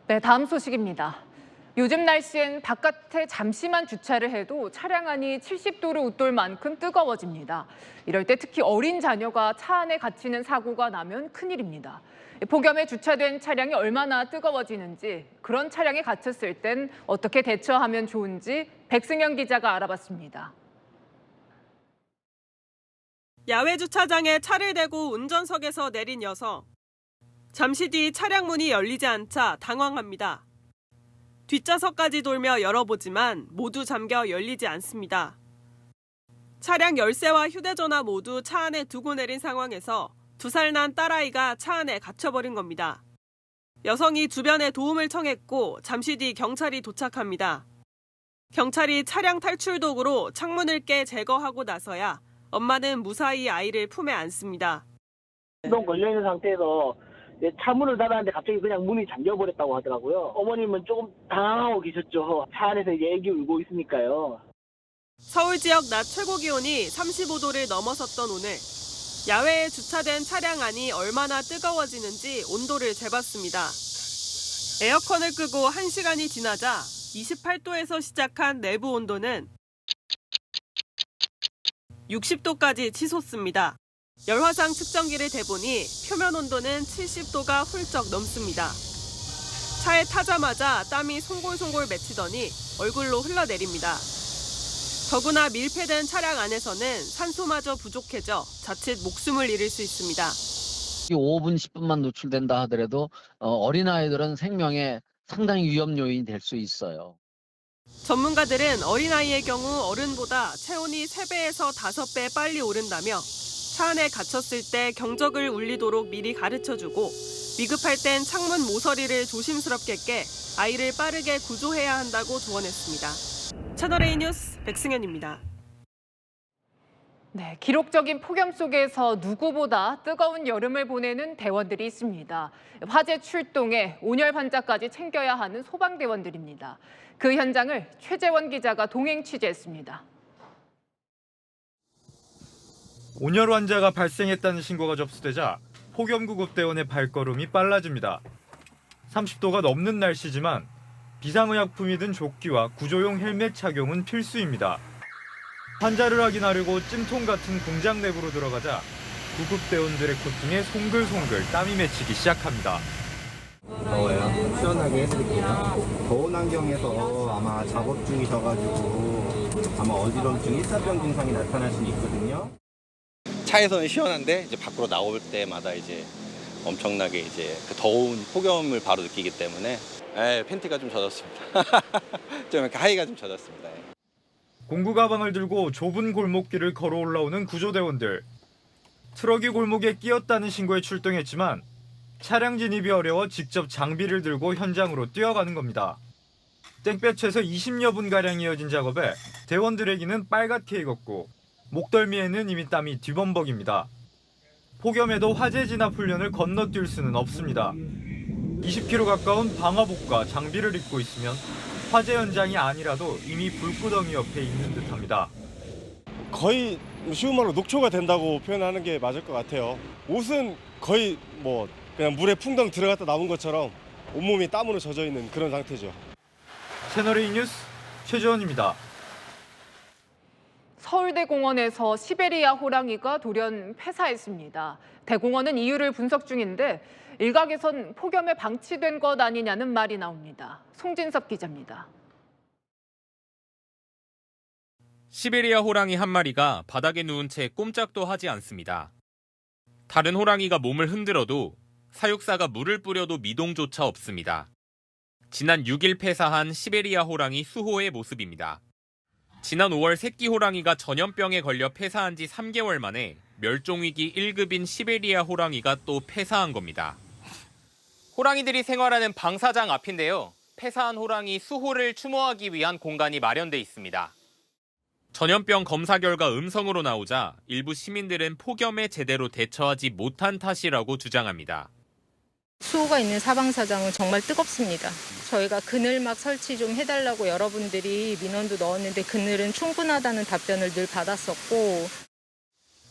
네, 다음 소식입니다. 요즘 날씨엔 바깥에 잠시만 주차를 해도 차량 안이 70도를 웃돌 만큼 뜨거워집니다. 이럴 때 특히 어린 자녀가 차 안에 갇히는 사고가 나면 큰일입니다. 폭염에 주차된 차량이 얼마나 뜨거워지는지, 그런 차량에 갇혔을 땐 어떻게 대처하면 좋은지 백승현 기자가 알아봤습니다. 야외 주차장에 차를 대고 운전석에서 내린 여성. 잠시 뒤 차량 문이 열리지 않자 당황합니다. 뒷좌석까지 돌며 열어보지만 모두 잠겨 열리지 않습니다. 차량 열쇠와 휴대전화 모두 차 안에 두고 내린 상황에서 2살 난 딸아이가 차 안에 갇혀버린 겁니다. 여성이 주변에 도움을 청했고 잠시 뒤 경찰이 도착합니다. 경찰이 차량 탈출 도구로 창문을 깨 제거하고 나서야 엄마는 무사히 아이를 품에 안습니다. 시동 걸려있는 상태에서 차문을 닫았는데 갑자기 그냥 문이 잠겨버렸다고 하더라고요. 어머님은 조금 당황하고 계셨죠. 차 안에서 이제 애기 울고 있으니까요. 서울 지역 낮 최고 기온이 35도를 넘어섰던 오늘. 야외에 주차된 차량 안이 얼마나 뜨거워지는지 온도를 재봤습니다. 에어컨을 끄고 1시간이 지나자 28도에서 시작한 내부 온도는 60도까지 치솟습니다. 열화상 측정기를 대보니 표면 온도는 70도가 훌쩍 넘습니다. 차에 타자마자 땀이 송골송골 맺히더니 얼굴로 흘러내립니다. 더구나 밀폐된 차량 안에서는 산소마저 부족해져 자칫 목숨을 잃을 수 있습니다. 5분, 10분만 노출된다 하더라도 어린아이들은 생명에 상당히 위험 요인이 될 수 있어요. 전문가들은 어린아이의 경우 어른보다 체온이 3배에서 5배 빨리 오른다며 차 안에 갇혔을 때 경적을 울리도록 미리 가르쳐주고 위급할 땐 창문 모서리를 조심스럽게 깨 아이를 빠르게 구조해야 한다고 조언했습니다. 채널A 뉴스 백승현입니다. 네, 기록적인 폭염 속에서 누구보다 뜨거운 여름을 보내는 대원들이 있습니다. 화재 출동에 온열 환자까지 챙겨야 하는 소방대원들입니다. 그 현장을 최재원 기자가 동행 취재했습니다. 온열 환자가 발생했다는 신고가 접수되자 폭염구급대원의 발걸음이 빨라집니다. 30도가 넘는 날씨지만 비상의약품이 든 조끼와 구조용 헬멧 착용은 필수입니다. 환자를 확인하려고 찜통 같은 공장 내부로 들어가자 구급대원들의 코팅에 송글송글 땀이 맺히기 시작합니다. 더워요. 시원하게 해드릴게요. 더운 환경에서 아마 작업 중이셔가지고 아마 어지럼증, 일사병 증상이 나타날 수 있거든요. 차에서는 시원한데 이제 밖으로 나올 때마다 이제 엄청나게 이제 그 더운 폭염을 바로 느끼기 때문에 팬티가 좀 젖었습니다. 좀 이렇게 하의가 좀 젖었습니다. 공구 가방을 들고 좁은 골목길을 걸어 올라오는 구조대원들. 트럭이 골목에 끼었다는 신고에 출동했지만 차량 진입이 어려워 직접 장비를 들고 현장으로 뛰어가는 겁니다. 땡볕에서 20여 분가량 이어진 작업에 대원들에게는 빨갛게 익었고 목덜미에는 이미 땀이 뒤범벅입니다. 폭염에도 화재 진압 훈련을 건너뛸 수는 없습니다. 20km 가까운 방화복과 장비를 입고 있으면 화재 현장이 아니라도 이미 불구덩이 옆에 있는 듯합니다. 거의 쉬운 말로 녹초가 된다고 표현하는 게 맞을 것 같아요. 옷은 거의 그냥 물에 풍덩 들어갔다 나온 것처럼 온몸이 땀으로 젖어 있는 그런 상태죠. 채널A 뉴스 최재원입니다. 서울대공원에서 시베리아 호랑이가 돌연 폐사했습니다. 대공원은 이유를 분석 중인데 일각에선 폭염에 방치된 것 아니냐는 말이 나옵니다. 송진섭 기자입니다. 시베리아 호랑이 한 마리가 바닥에 누운 채 꼼짝도 하지 않습니다. 다른 호랑이가 몸을 흔들어도 사육사가 물을 뿌려도 미동조차 없습니다. 지난 6일 폐사한 시베리아 호랑이 수호의 모습입니다. 지난 5월 새끼 호랑이가 전염병에 걸려 폐사한 지 3개월 만에 멸종위기 1급인 시베리아 호랑이가 또 폐사한 겁니다. 호랑이들이 생활하는 방사장 앞인데요. 폐사한 호랑이 수호를 추모하기 위한 공간이 마련돼 있습니다. 전염병 검사 결과 음성으로 나오자 일부 시민들은 폭염에 제대로 대처하지 못한 탓이라고 주장합니다. 수호가 있는 사방사장은 정말 뜨겁습니다. 저희가 그늘막 설치 좀 해달라고 여러분들이 민원도 넣었는데 그늘은 충분하다는 답변을 늘 받았었고.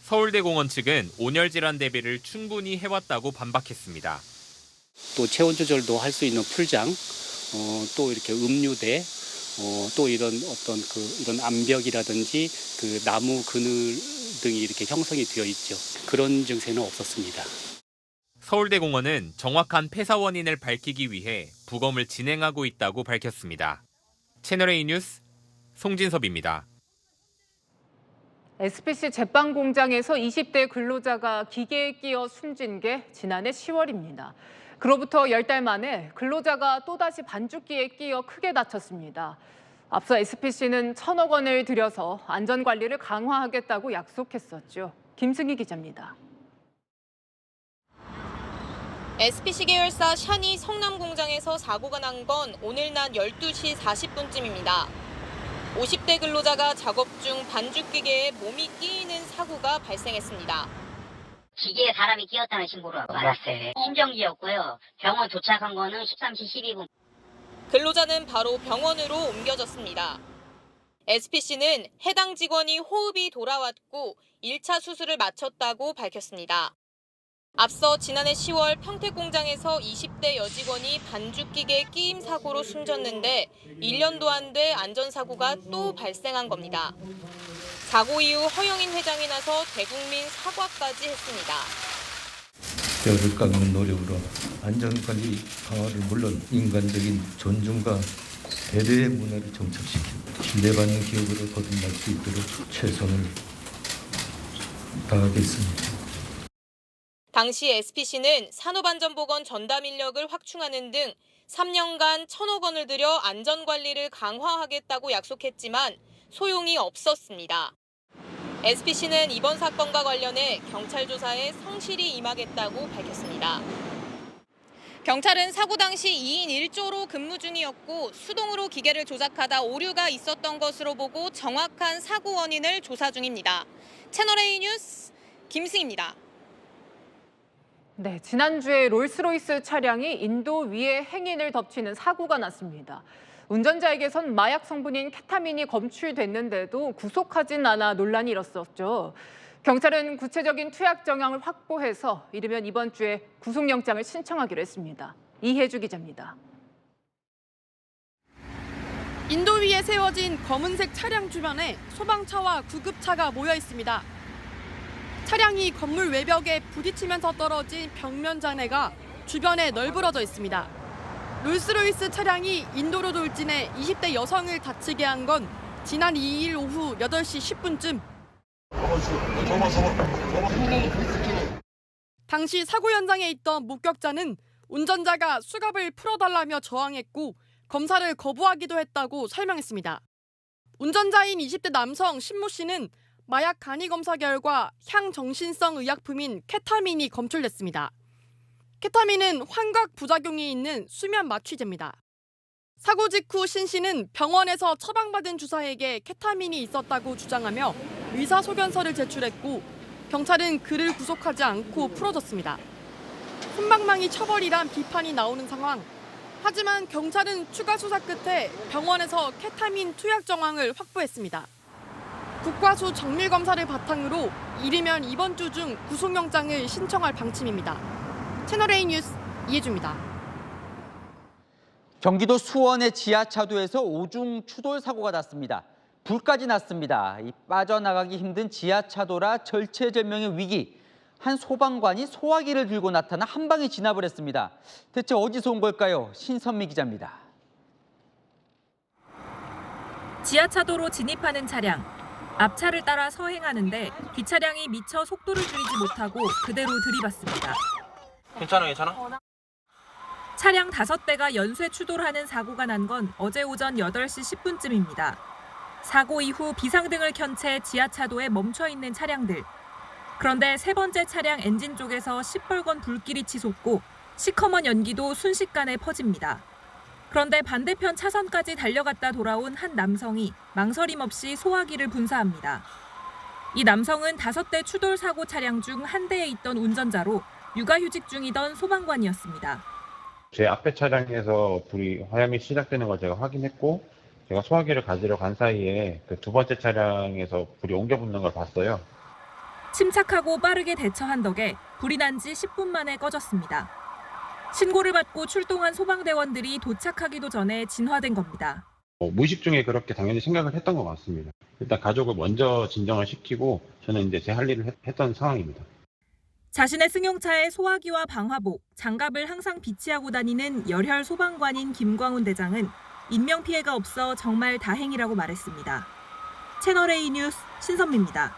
서울대공원 측은 온열 질환 대비를 충분히 해왔다고 반박했습니다. 또 체온 조절도 할 수 있는 풀장, 또 이렇게 음류대, 또 이런 어떤 이런 암벽이라든지 그 나무 그늘 등이 이렇게 형성이 되어 있죠. 그런 증세는 없었습니다. 서울대공원은 정확한 폐사 원인을 밝히기 위해 부검을 진행하고 있다고 밝혔습니다. 채널A 뉴스 송진섭입니다. SPC 제빵 공장에서 20대 근로자가 기계에 끼어 숨진 게 지난해 10월입니다. 그로부터 10달 만에 근로자가 또다시 반죽기에 끼어 크게 다쳤습니다. 앞서 SPC는 1,000억 원을 들여서 안전관리를 강화하겠다고 약속했었죠. 김승희 기자입니다. SPC 계열사 샤니 성남 공장에서 사고가 난 건 오늘 낮 12시 40분쯤입니다. 50대 근로자가 작업 중 반죽기계에 몸이 끼이는 사고가 발생했습니다. 기계에 사람이 끼었다는 신고를 받았어요. 심정지였고요. 병원 도착한 거는 13시 12분. 근로자는 바로 병원으로 옮겨졌습니다. SPC는 해당 직원이 호흡이 돌아왔고 1차 수술을 마쳤다고 밝혔습니다. 앞서 지난해 10월 평택공장에서 20대 여직원이 반죽기계 끼임 사고로 숨졌는데 1년도 안 돼 안전사고가 또 발생한 겁니다. 사고 이후 허영인 회장이 나서 대국민 사과까지 했습니다. 뼈를 깎는 노력으로 안전관리 강화를 물론 인간적인 존중과 배려의 문화를 정착시키고 신뢰받는 기업으로 거듭날 수 있도록 최선을 다하겠습니다. 당시 SPC는 산업안전보건 전담 인력을 확충하는 등 3년간 1,000억 원을 들여 안전관리를 강화하겠다고 약속했지만 소용이 없었습니다. SPC는 이번 사건과 관련해 경찰 조사에 성실히 임하겠다고 밝혔습니다. 경찰은 사고 당시 2인 1조로 근무 중이었고 수동으로 기계를 조작하다 오류가 있었던 것으로 보고 정확한 사고 원인을 조사 중입니다. 채널A 뉴스 김승입니다. 네, 지난주에 롤스로이스 차량이 인도 위에 행인을 덮치는 사고가 났습니다. 운전자에게선 마약 성분인 케타민이 검출됐는데도 구속하진 않아 논란이 일었었죠. 경찰은 구체적인 투약 정황을 확보해서 이르면 이번 주에 구속영장을 신청하기로 했습니다. 이혜주 기자입니다. 인도 위에 세워진 검은색 차량 주변에 소방차와 구급차가 모여 있습니다. 차량이 건물 외벽에 부딪히면서 떨어진 벽면 잔해가 주변에 널브러져 있습니다. 롤스로이스 차량이 인도로 돌진해 20대 여성을 다치게 한 건 지난 2일 오후 8시 10분쯤. 당시 사고 현장에 있던 목격자는 운전자가 수갑을 풀어달라며 저항했고 검사를 거부하기도 했다고 설명했습니다. 운전자인 20대 남성 신모 씨는 마약 간이 검사 결과 향정신성 의약품인 케타민이 검출됐습니다. 케타민은 환각 부작용이 있는 수면 마취제입니다. 사고 직후 신 씨는 병원에서 처방받은 주사에게 케타민이 있었다고 주장하며 의사소견서를 제출했고 경찰은 그를 구속하지 않고 풀어줬습니다. 솜방망이 처벌이란 비판이 나오는 상황. 하지만 경찰은 추가 수사 끝에 병원에서 케타민 투약 정황을 확보했습니다. 국과수 정밀 검사를 바탕으로 이르면 이번 주 중 구속영장을 신청할 방침입니다. 채널A 뉴스 이혜주입니다. 경기도 수원의 지하차도에서 오중 추돌 사고가 났습니다. 불까지 났습니다. 이 빠져나가기 힘든 지하차도라 절체절명의 위기. 한 소방관이 소화기를 들고 나타나 한 방에 진압을 했습니다. 대체 어디서 온 걸까요? 신선미 기자입니다. 지하차도로 진입하는 차량. 앞차를 따라 서행하는데 뒷차량이 미처 속도를 줄이지 못하고 그대로 들이받습니다. 괜찮아? 차량 5대가 연쇄 추돌하는 사고가 난 건 어제 오전 8시 10분쯤입니다. 사고 이후 비상등을 켠 채 지하차도에 멈춰 있는 차량들. 그런데 세 번째 차량 엔진 쪽에서 시뻘건 불길이 치솟고 시커먼 연기도 순식간에 퍼집니다. 그런데 반대편 차선까지 달려갔다 돌아온 한 남성이 망설임 없이 소화기를 분사합니다. 이 남성은 5대 추돌 사고 차량 중 한 대에 있던 운전자로 육아휴직 중이던 소방관이었습니다. 제 앞에 차량에서 불이 화염이 시작되는 걸 제가 확인했고 제가 소화기를 가지러 간 사이에 그 두 번째 차량에서 불이 옮겨 붙는 걸 봤어요. 침착하고 빠르게 대처한 덕에 불이 난 지 10분 만에 꺼졌습니다. 신고를 받고 출동한 소방대원들이 도착하기도 전에 진화된 겁니다. 무의식 중에 그렇게 당연히 생각을 했던 것 같습니다. 일단 가족을 먼저 진정을 시키고 저는 이제 제 할 일을 했던 상황입니다. 자신의 승용차에 소화기와 방화복, 장갑을 항상 비치하고 다니는 열혈 소방관인 김광훈 대장은 인명피해가 없어 정말 다행이라고 말했습니다. 채널A 뉴스 신선미입니다.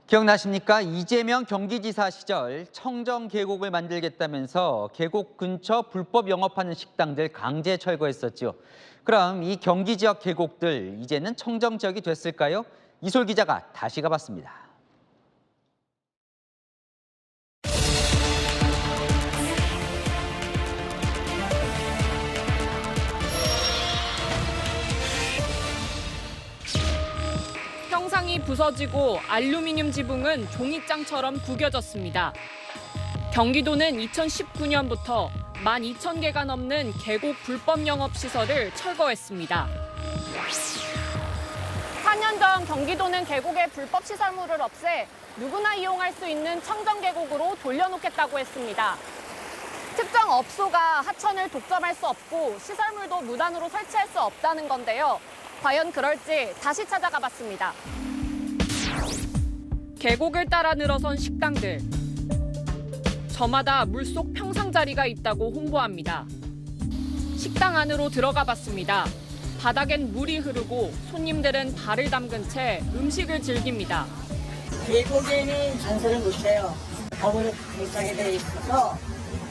기억나십니까? 이재명 경기지사 시절 청정 계곡을 만들겠다면서 계곡 근처 불법 영업하는 식당들 강제 철거했었죠. 그럼 이 경기 지역 계곡들 이제는 청정 지역이 됐을까요? 이솔 기자가 다시 가봤습니다. 형상이 부서지고 알루미늄 지붕은 종이장처럼 구겨졌습니다. 경기도는 2019년부터 12,000개가 넘는 계곡 불법 영업 시설을 철거했습니다. 4년 전 경기도는 계곡의 불법 시설물을 없애 누구나 이용할 수 있는 청정계곡으로 돌려놓겠다고 했습니다. 특정 업소가 하천을 독점할 수 없고 시설물도 무단으로 설치할 수 없다는 건데요. 과연 그럴지 다시 찾아가 봤습니다. 계곡을 따라 늘어선 식당들. 저마다 물속 평상자리가 있다고 홍보합니다. 식당 안으로 들어가 봤습니다. 바닥엔 물이 흐르고 손님들은 발을 담근 채 음식을 즐깁니다. 계곡에는 장사를 못해요. 거울을 밀착이 되어 있어서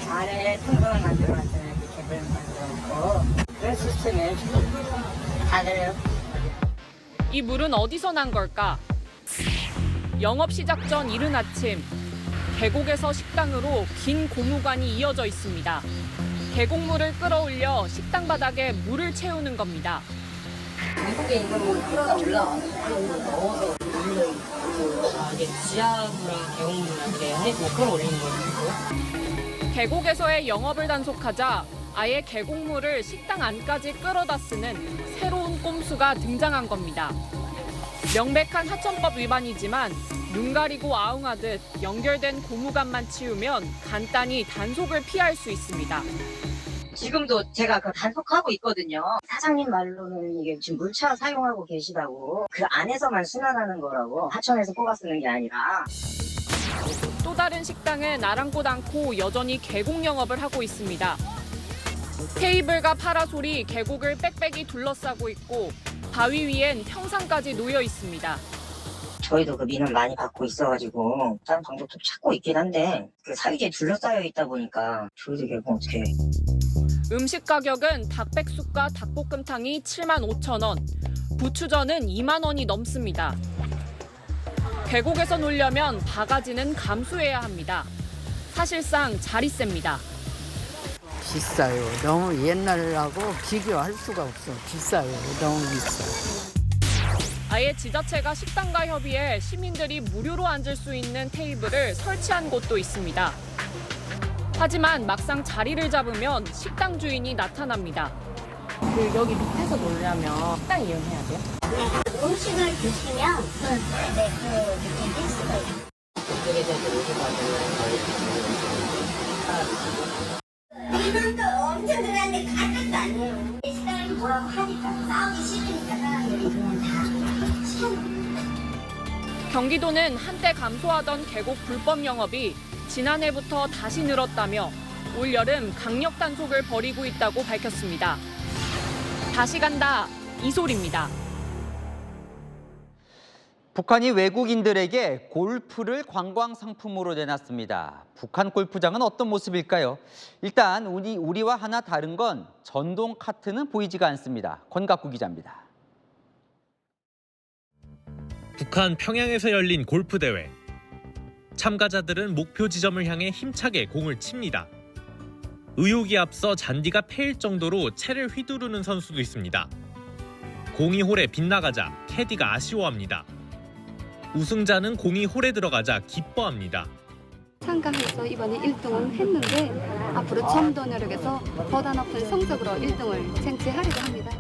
안에 통로를 만들어놨어요. 이렇게 물 만들어놓고 그런 시스템이에요. 다 그래요. 이 물은 어디서 난 걸까? 영업 시작 전 이른 아침, 계곡에서 식당으로 긴 고무관이 이어져 있습니다. 계곡물을 끌어올려 식당 바닥에 물을 채우는 겁니다. 계곡에 있는 물 끌어다 올라와서 넣어서 올리는 이게 지하물이랑 계곡물이랑 이렇게 해서 끌어올리는 거예요. 계곡에서의 영업을 단속하자 아예 계곡물을 식당 안까지 끌어다 쓰는 새로운 꼼수가 등장한 겁니다. 명백한 하천법 위반이지만 눈 가리고 아웅하듯 연결된 고무관만 치우면 간단히 단속을 피할 수 있습니다. 지금도 제가 그 단속하고 있거든요. 사장님 말로는 이게 지금 물차 사용하고 계시다고 그 안에서만 순환하는 거라고 하천에서 뽑아 쓰는 게 아니라. 또 다른 식당은 아랑곳 않고 여전히 계곡 영업을 하고 있습니다. 테이블과 파라솔이 계곡을 빽빽이 둘러싸고 있고 바위 위엔 평상까지 놓여 있습니다. 저희도 그 민원 많이 받고 있어가지고 다른 방법도 찾고 있긴 한데 그 사유지에 둘러싸여 있다 보니까 저희도 결국 어떻게. 음식 가격은 닭백숙과 닭볶음탕이 75,000원, 부추전은 2만 원이 넘습니다. 계곡에서 놀려면 바가지는 감수해야 합니다. 사실상 자릿세입니다. 비싸요. 너무 옛날하고 비교할 수가 없어. 비싸요. 너무 비싸요. 아예 지자체가 식당과 협의해 시민들이 무료로 앉을 수 있는 테이블을 설치한 곳도 있습니다. 하지만 막상 자리를 잡으면 식당 주인이 나타납니다. 여기 밑에서 놀려면 식당 이용해야 돼요? 음식을 드시면 느낌 뗄 수가 있어요. 민원도 엄청 들어갔는데 가격도 아니에요. 식당이 뭐라고 하니까 싸우기 싫으니까 사람들이 그냥 다 시켜놓는. 경기도는 한때 감소하던 계곡 불법 영업이 지난해부터 다시 늘었다며 올 여름 강력 단속을 벌이고 있다고 밝혔습니다. 다시 간다, 이소리입니다. 북한이 외국인들에게 골프를 관광 상품으로 내놨습니다. 북한 골프장은 어떤 모습일까요? 일단 우리와 하나 다른 건 전동 카트는 보이지가 않습니다. 권갑구 기자입니다. 북한 평양에서 열린 골프 대회. 참가자들은 목표 지점을 향해 힘차게 공을 칩니다. 의욕이 앞서 잔디가 패일 정도로 채를 휘두르는 선수도 있습니다. 공이 홀에 빗나가자 캐디가 아쉬워합니다. 우승자는 공이 홀에 들어가자 기뻐합니다. 참가해서 이번에 1등은 했는데 앞으로 좀 더 노력해서 보다 높은 성적으로 1등을 쟁취하려고 합니다.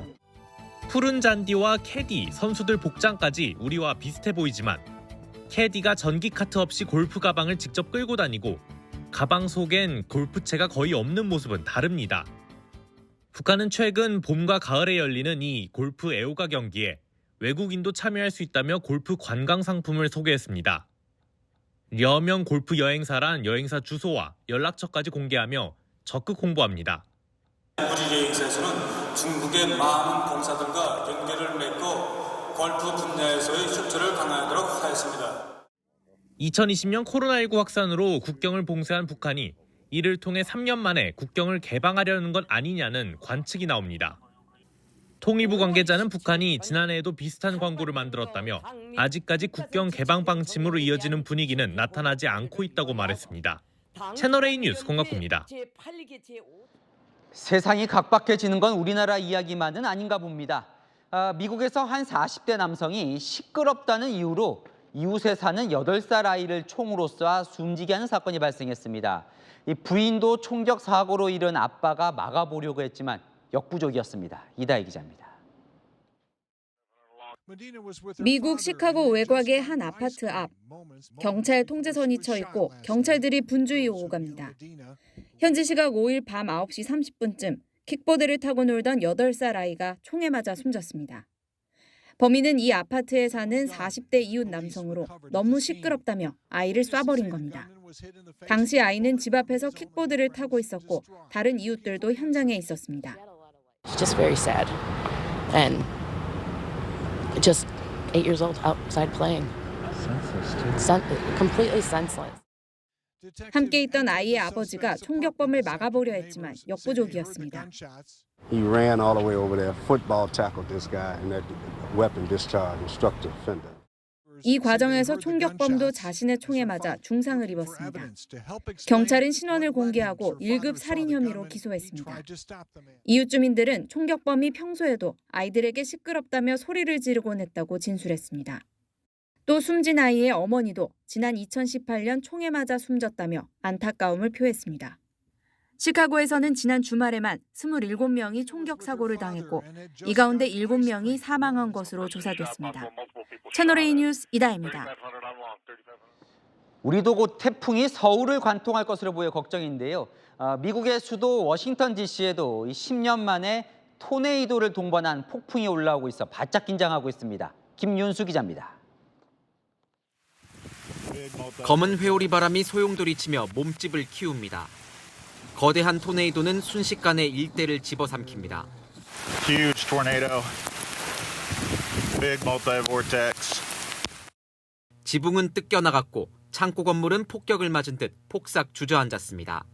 푸른 잔디와 캐디, 선수들 복장까지 우리와 비슷해 보이지만 캐디가 전기 카트 없이 골프 가방을 직접 끌고 다니고 가방 속엔 골프채가 거의 없는 모습은 다릅니다. 북한은 최근 봄과 가을에 열리는 이 골프 애호가 경기에 외국인도 참여할 수 있다며 골프 관광 상품을 소개했습니다. 여명 골프 여행사란 여행사 주소와 연락처까지 공개하며 적극 홍보합니다. 우리 여행사에서는 중국의 많은 공사들과 연계를 맺고 골프 분야에서의 혁신을 강화하도록 하였습니다. 2020년 코로나19 확산으로 국경을 봉쇄한 북한이 이를 통해 3년 만에 국경을 개방하려는 건 아니냐는 관측이 나옵니다. 통일부 관계자는 북한이 지난해에도 비슷한 광고를 만들었다며 아직까지 국경 개방 방침으로 이어지는 분위기는 나타나지 않고 있다고 말했습니다. 채널A 뉴스 권갑구입니다. 세상이 각박해지는 건 우리나라 이야기만은 아닌가 봅니다. 미국에서 한 40대 남성이 시끄럽다는 이유로 이웃에 사는 8살 아이를 총으로 쏴 숨지게 하는 사건이 발생했습니다. 이 부인도 총격 사고로 잃은 아빠가 막아보려고 했지만 역부족이었습니다. 이다희 기자입니다. 미국 시카고 외곽의 한 아파트 앞. 경찰 통제선이 쳐 있고 경찰들이 분주히 오고 갑니다. 현지 시각 5일 밤 9시 30분쯤 킥보드를 타고 놀던 8살 아이가 총에 맞아 숨졌습니다. 범인은 이 아파트에 사는 40대 이웃 남성으로 너무 시끄럽다며 아이를 쏴버린 겁니다. 당시 아이는 집 앞에서 킥보드를 타고 있었고 다른 이웃들도 현장에 있었습니다. It's just very sad. And just 8 years old outside playing. Completely senseless. 함께 있던 아이의 아버지가 총격범을 막아보려 했지만 역부족이었습니다. He ran all the way over there, football tackled this guy, and that weapon discharged and struck the offender. 이 과정에서 총격범도 자신의 총에 맞아 중상을 입었습니다. 경찰은 신원을 공개하고 1급 살인 혐의로 기소했습니다. 이웃 주민들은 총격범이 평소에도 아이들에게 시끄럽다며 소리를 지르곤 했다고 진술했습니다. 또 숨진 아이의 어머니도 지난 2018년 총에 맞아 숨졌다며 안타까움을 표했습니다. 시카고에서는 지난 주말에만 27명이 총격 사고를 당했고 이 가운데 7명이 사망한 것으로 조사됐습니다. 채널A 뉴스 이다혜입니다. 우리도 곧 태풍이 서울을 관통할 것으로 보여 걱정인데요. 미국의 수도 워싱턴 DC에도 10년 만에 토네이도를 동반한 폭풍이 올라오고 있어 바짝 긴장하고 있습니다. 김윤수 기자입니다. 검은 회오리 바람이 소용돌이치며 몸집을 키웁니다. 거대한 토네이도는 순식간에 일대를 집어삼킵니다. Huge tornado. Big multi-vortex. 지붕은 뜯겨나갔고 창고 건물은 폭격을 맞은 듯 폭삭 주저앉았습니다.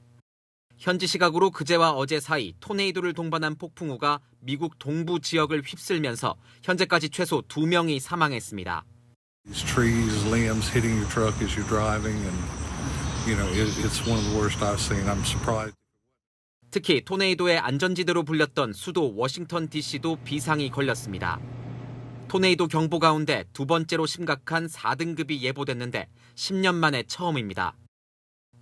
현지 시각으로 그제와 어제 사이 토네이도를 동반한 폭풍우가 미국 동부 지역을 휩쓸면서 현재까지 최소 2명이 사망했습니다. These trees, limbs hitting your truck as you're driving, and it's one of the worst I've seen. I'm surprised. 특히 토네이도의 안전지대로 불렸던 수도 워싱턴 DC도 비상이 걸렸습니다. 토네이도 경보 가운데 두 번째로 심각한 4등급이 예보됐는데 10년 만에 처음입니다.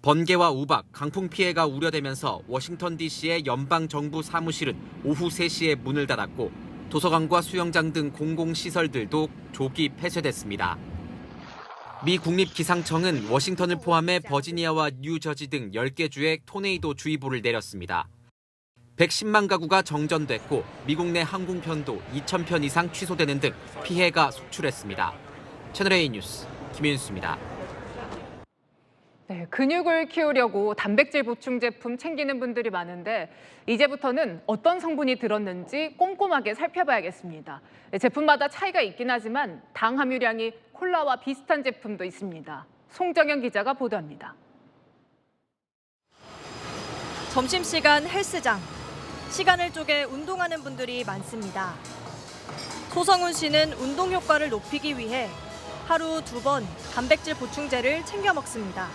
번개와 우박, 강풍 피해가 우려되면서 워싱턴 DC의 연방정부 사무실은 오후 3시에 문을 닫았고 도서관과 수영장 등 공공시설들도 조기 폐쇄됐습니다. 미 국립기상청은 워싱턴을 포함해 버지니아와 뉴저지 등 10개 주에 토네이도 주의보를 내렸습니다. 110만 가구가 정전됐고 미국 내 항공편도 2,000편 이상 취소되는 등 피해가 속출했습니다. 채널A 뉴스 김윤수입니다. 네, 근육을 키우려고 단백질 보충 제품 챙기는 분들이 많은데 이제부터는 어떤 성분이 들었는지 꼼꼼하게 살펴봐야겠습니다. 네, 제품마다 차이가 있긴 하지만 당 함유량이 콜라와 비슷한 제품도 있습니다. 송정현 기자가 보도합니다. 점심시간 헬스장. 시간을 쪼개 운동하는 분들이 많습니다. 소성훈 씨는 운동 효과를 높이기 위해 하루 2번 단백질 보충제를 챙겨 먹습니다.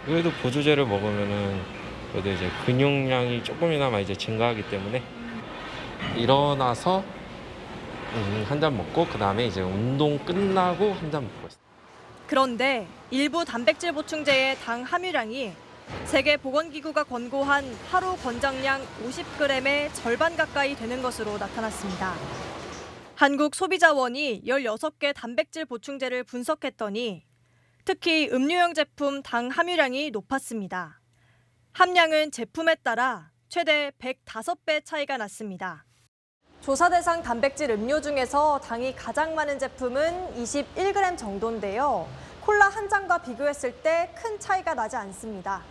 그래도 보조제를 먹으면은 그래도 이제 근육량이 조금이나마 이제 증가하기 때문에 일어나서 한 잔 먹고 그다음에 이제 운동 끝나고 한 잔 먹고 있어요. 그런데 일부 단백질 보충제의 당 함유량이 세계보건기구가 권고한 하루 권장량 50g의 절반 가까이 되는 것으로 나타났습니다. 한국소비자원이 16개 단백질 보충제를 분석했더니 특히 음료용 제품 당 함유량이 높았습니다. 함량은 제품에 따라 최대 105배 차이가 났습니다. 조사 대상 단백질 음료 중에서 당이 가장 많은 제품은 21g 정도인데요. 콜라 한 잔과 비교했을 때 큰 차이가 나지 않습니다.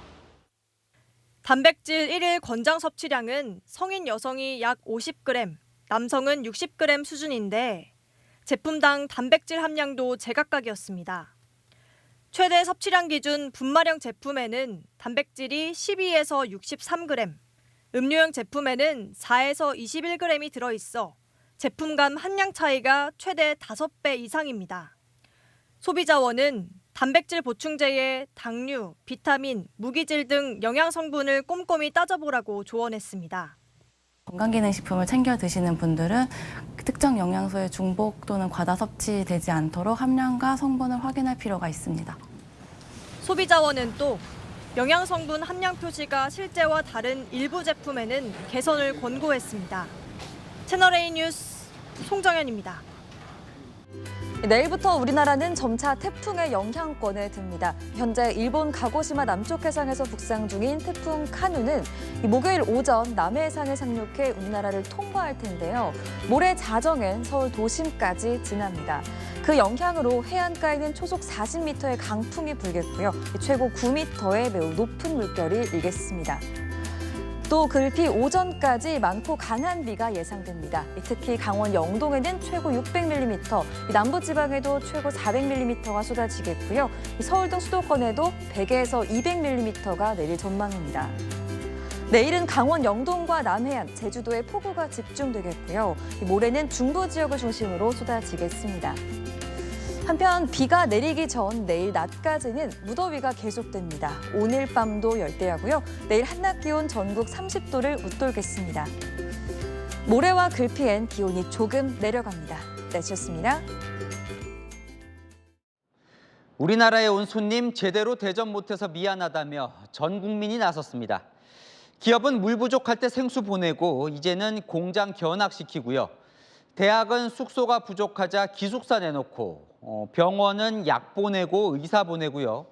단백질 1일 권장 섭취량은 성인 여성이 약 50g, 남성은 60g 수준인데 제품당 단백질 함량도 제각각이었습니다. 최대 섭취량 기준 분말형 제품에는 단백질이 12에서 63g, 음료용 제품에는 4에서 21g이 들어있어 제품 간 함량 차이가 최대 5배 이상입니다. 소비자원은 단백질 보충제에 당류, 비타민, 무기질 등 영양 성분을 꼼꼼히 따져보라고 조언했습니다. 건강기능식품을 챙겨 드시는 분들은 특정 영양소의 중복 또는 과다 섭취되지 않도록 함량과 성분을 확인할 필요가 있습니다. 소비자원은 또 영양성분 함량 표시가 실제와 다른 일부 제품에는 개선을 권고했습니다. 채널A 뉴스 송정현입니다. 내일부터 우리나라는 점차 태풍의 영향권에 듭니다. 현재 일본 가고시마 남쪽 해상에서 북상 중인 태풍 카누는 목요일 오전 남해해상에 상륙해 우리나라를 통과할 텐데요. 모레 자정엔 서울 도심까지 지납니다. 그 영향으로 해안가에는 초속 40m의 강풍이 불겠고요. 최고 9m의 매우 높은 물결이 일겠습니다. 또 글피 오전까지 많고 강한 비가 예상됩니다. 특히 강원 영동에는 최고 600mm, 남부지방에도 최고 400mm가 쏟아지겠고요. 서울 등 수도권에도 100에서 200mm가 내릴 전망입니다. 내일은 강원 영동과 남해안, 제주도에 폭우가 집중되겠고요. 모레는 중부 지역을 중심으로 쏟아지겠습니다. 한편 비가 내리기 전 내일 낮까지는 무더위가 계속됩니다. 오늘 밤도 열대야고요. 내일 한낮 기온 전국 30도를 웃돌겠습니다. 모레와 글피엔 기온이 조금 내려갑니다. 내주셨습니다. 우리나라에 온 손님 제대로 대접 못해서 미안하다며 전 국민이 나섰습니다. 기업은 물 부족할 때 생수 보내고 이제는 공장 견학시키고요. 대학은 숙소가 부족하자 기숙사 내놓고 병원은 약 보내고 의사 보내고요.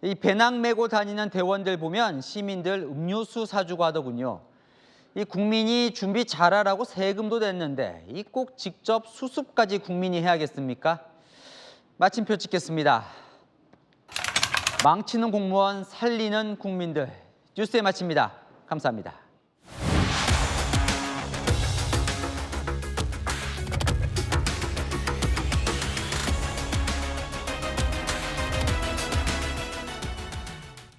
이 배낭 메고 다니는 대원들 보면 시민들 음료수 사주고 하더군요. 이 국민이 준비 잘하라고 세금도 냈는데 이 꼭 직접 수습까지 국민이 해야겠습니까? 마침표 찍겠습니다. 망치는 공무원, 살리는 국민들. 뉴스에 마칩니다. 감사합니다.